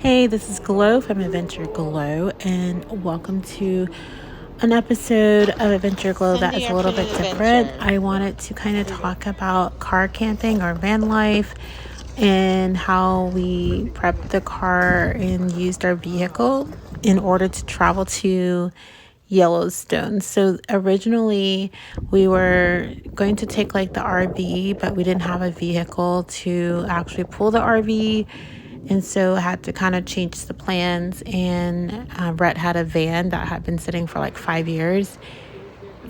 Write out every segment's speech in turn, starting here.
Hey, this is Glow from Adventure Glow, and welcome to an episode of Adventure Glow that is a little bit different. I wanted to kind of talk about car camping or van life and how we prepped the car and used our vehicle in order to travel to Yellowstone. So originally we were going to take like the RV, but we didn't have a vehicle to actually pull the RV. And so I had to kind of change the plans. And Brett had a van that had been sitting for like 5 years.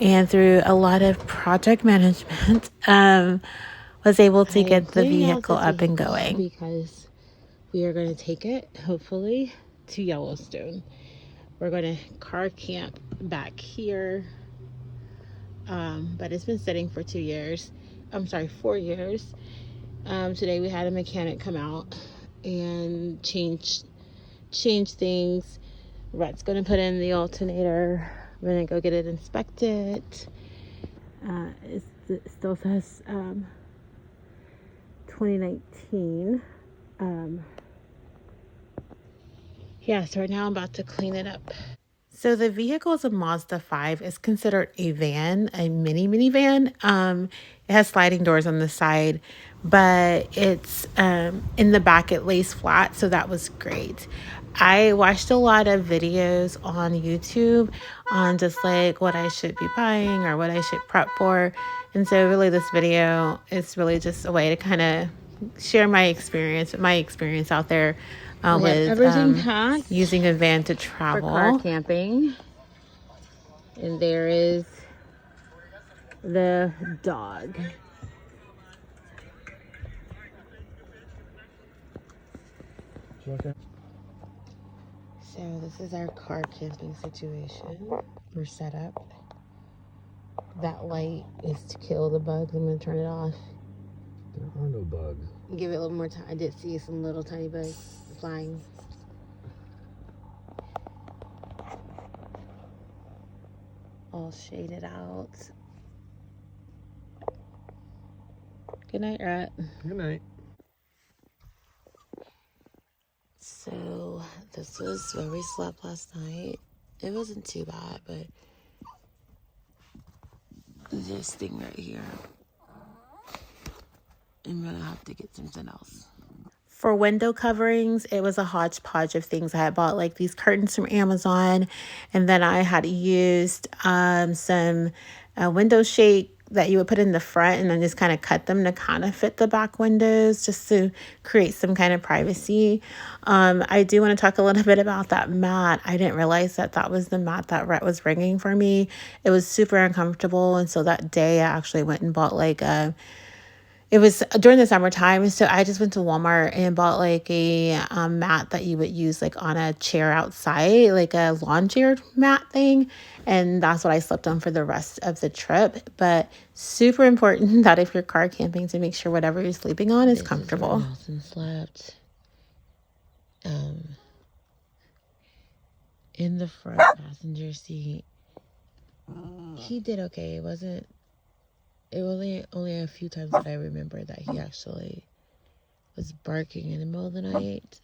And through a lot of project management, was able to get the vehicle up and going. Because we are going to take it, hopefully, to Yellowstone. We're going to car camp back here. But it's been sitting for 4 years. Today we had a mechanic come out and change things. Rhett's going to put in the alternator. We're going to go get it inspected. It still says 2019. So right now I'm about to clean it up. So the vehicle is a Mazda 5. It's considered a van, a minivan. It has sliding doors on the side, but it's in the back it lays flat, so that was great. I watched a lot of videos on YouTube on just like what I should be buying or what I should prep for. And so really this video is really just a way to kind of share my experience out there with using a van to travel. For car camping. And there is the dog. So this is our car camping situation. We're set up. That light is to kill the bugs. I'm going to turn it off. There are no bugs. Give it a little more time. I did see some little tiny bugs flying. All shaded out. Good night, Rat. Good night. So this was where we slept last night. It wasn't too bad, but this thing right here, I'm gonna have to get something else. For window coverings, it was a hodgepodge of things. I had bought like these curtains from Amazon, and then I had used some window shake that you would put in the front and then just kind of cut them to kind of fit the back windows just to create some kind of privacy. I do want to talk a little bit about that mat. I didn't realize that was the mat that Rhett was bringing for me. It was super uncomfortable, and so that day I actually went and bought like it was during the summertime, so I just went to Walmart and bought like a mat that you would use like on a chair outside, like a lawn chair mat thing, and that's what I slept on for the rest of the trip. But super important that if you're car camping to make sure whatever you're sleeping on is comfortable. Nelson slept in the front passenger seat. He did okay. It was only a few times that I remember that he actually was barking in the middle of the night.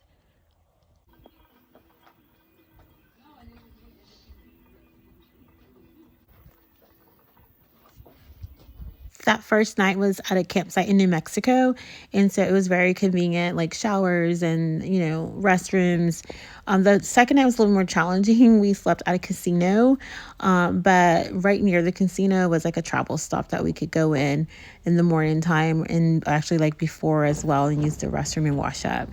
That first night was at a campsite in New Mexico, and so it was very convenient, like showers and, restrooms. The second night was a little more challenging. We slept at a casino, but right near the casino was like a travel stop that we could go in the morning time, and actually like before as well, and use the restroom and wash up.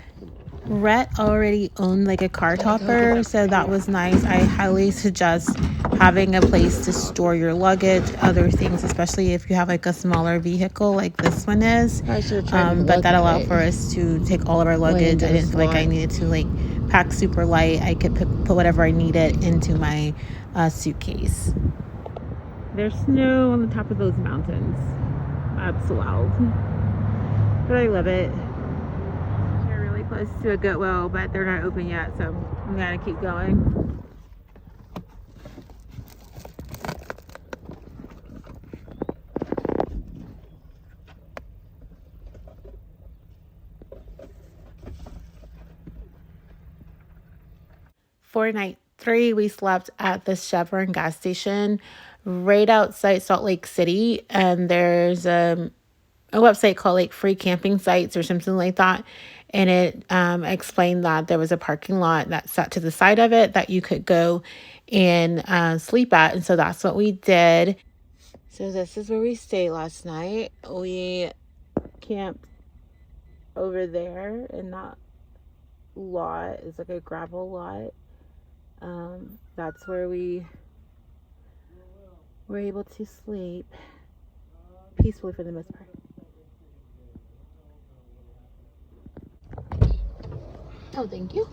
Rhett already owned like a car topper, so that was nice. I highly suggest having a place to store your luggage, other things, especially if you have like a smaller vehicle like this one is. But that allowed for us to take all of our luggage. I didn't feel like I needed to like pack super light. I could put whatever I needed into my suitcase. There's snow on the top of those mountains. That's wild. But I love it. Close to a Goodwill, but they're not open yet, so we gotta keep going. For night 3, we slept at the Chevron gas station right outside Salt Lake City. And there's a website called like Free Camping Sites or something like that. And it explained that there was a parking lot that sat to the side of it that you could go and sleep at. And so that's what we did. So this is where we stayed last night. We camped over there in that lot. It's like a gravel lot. That's where we were able to sleep peacefully for the most part. Oh, thank you.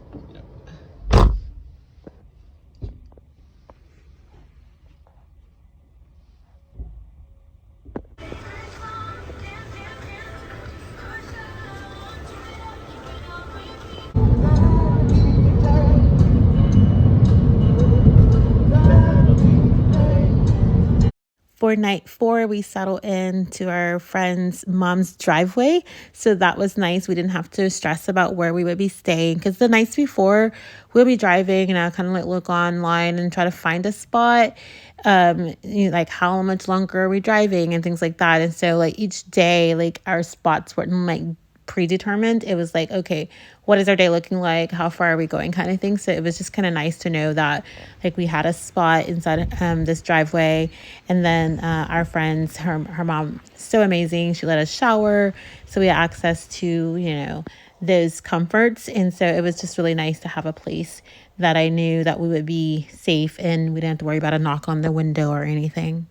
For night 4, we settled into our friend's mom's driveway. So that was nice. We didn't have to stress about where we would be staying because the nights before we'll be driving and I kind of like look online and try to find a spot. Like how much longer are we driving and things like that. And so like each day, like our spots weren't like predetermined. It was like, okay, what is our day looking like? How far are we going kind of thing. So it was just kind of nice to know that like we had a spot inside this driveway. And then our friends, her mom, so amazing. She let us shower. So we had access to, those comforts. And so it was just really nice to have a place that I knew that we would be safe and we didn't have to worry about a knock on the window or anything.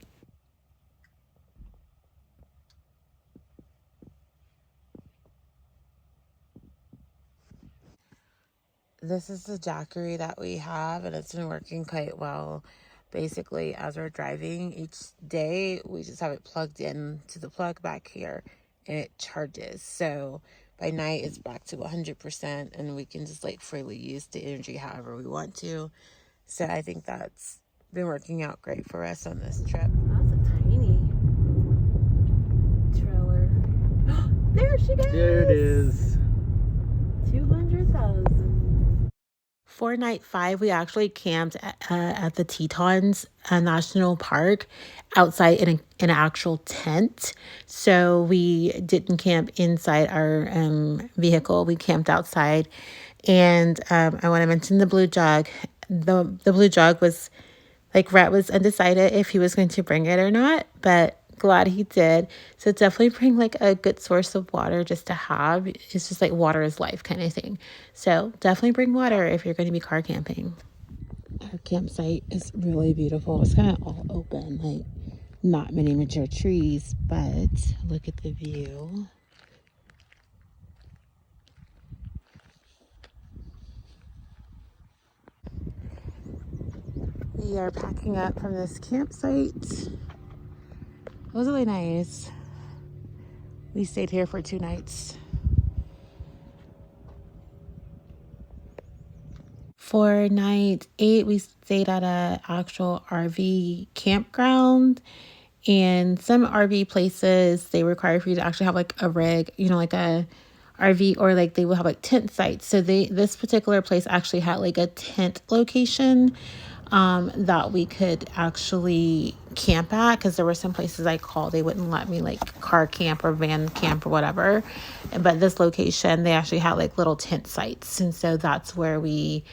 This is the jackery that we have, and it's been working quite well. Basically, as we're driving each day, we just have it plugged in to the plug back here, and it charges. So by night, it's back to 100%, and we can just like freely use the energy however we want to. So I think that's been working out great for us on this trip. That's a tiny trailer. There she goes. There it is. 200,000. For night 5, we actually camped at the Tetons National Park outside in an actual tent. So we didn't camp inside our vehicle. We camped outside. And I want to mention the blue jug. The blue jug was like Rhett was undecided if he was going to bring it or not, but glad he did. So definitely bring like a good source of water just to have. It's just like water is life kind of thing. So definitely bring water if you're going to be car camping. Our campsite is really beautiful. It's kind of all open, like not many mature trees, but look at the view. We are packing up from this campsite. It was really nice. We stayed here for 2 nights. For night 8, we stayed at a actual RV campground. And some RV places, they require for you to actually have like a rig, like a RV, or like they will have like tent sites. So this particular place actually had like a tent location that we could actually camp at, because there were some places I called, they wouldn't let me like car camp or van camp or whatever. But this location, they actually had like little tent sites. And so that's where we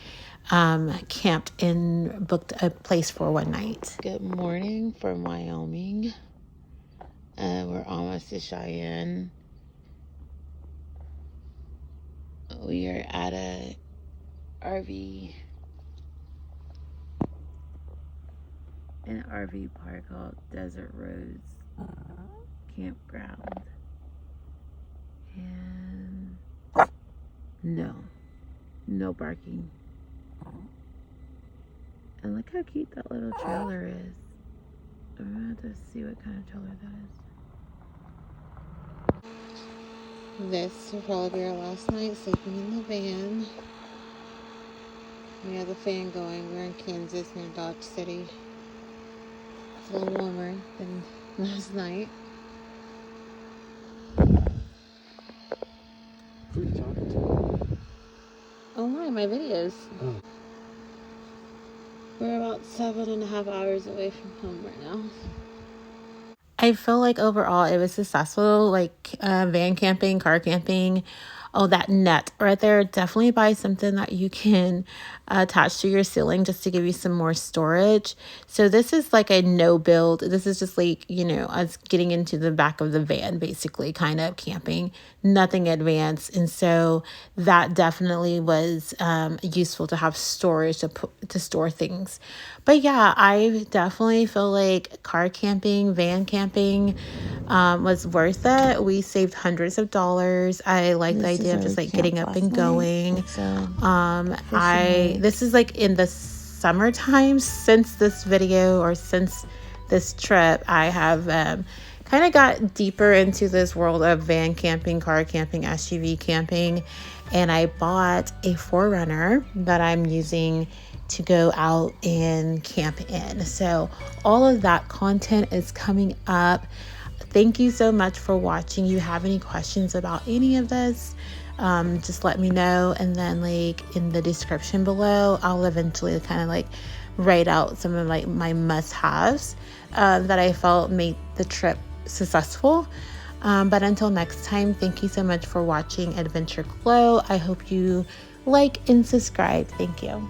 camped and booked a place for one night. Good morning from Wyoming. We're almost to Cheyenne. We are at an RV park called Desert Rose Campground. And no barking. And look how cute that little trailer is. I'm gonna have to see what kind of trailer that is. This will probably be our last night sleeping in the van. We have the fan going. We're in Kansas near Dodge City. It's a little warmer than last night. Who are you talking to? Oh my videos. Oh. We're about 7.5 hours away from home right now. I feel like overall it was successful, like van camping, car camping. Oh, that net right there. Definitely buy something that you can attach to your ceiling just to give you some more storage. So this is like a no build. This is just like, us getting into the back of the van, basically, kind of camping, nothing advanced. And so that definitely was useful to have storage to store things. But yeah, I definitely feel like car camping, van camping was worth it. We saved hundreds of dollars. I like the idea of just like getting up and going. This is like in the summertime. Since this video or since this trip, I have kind of got deeper into this world of van camping, car camping, SUV camping, and I bought a 4Runner that I'm using to go out and camp in. So all of that content is coming up. Thank you so much for watching. You have any questions about any of this, just let me know. And then like in the description below, I'll eventually kind of like write out some of like my must-haves that I felt made the trip successful. But until next time, thank you so much for watching Adventure Glow. I hope you like and subscribe. Thank you.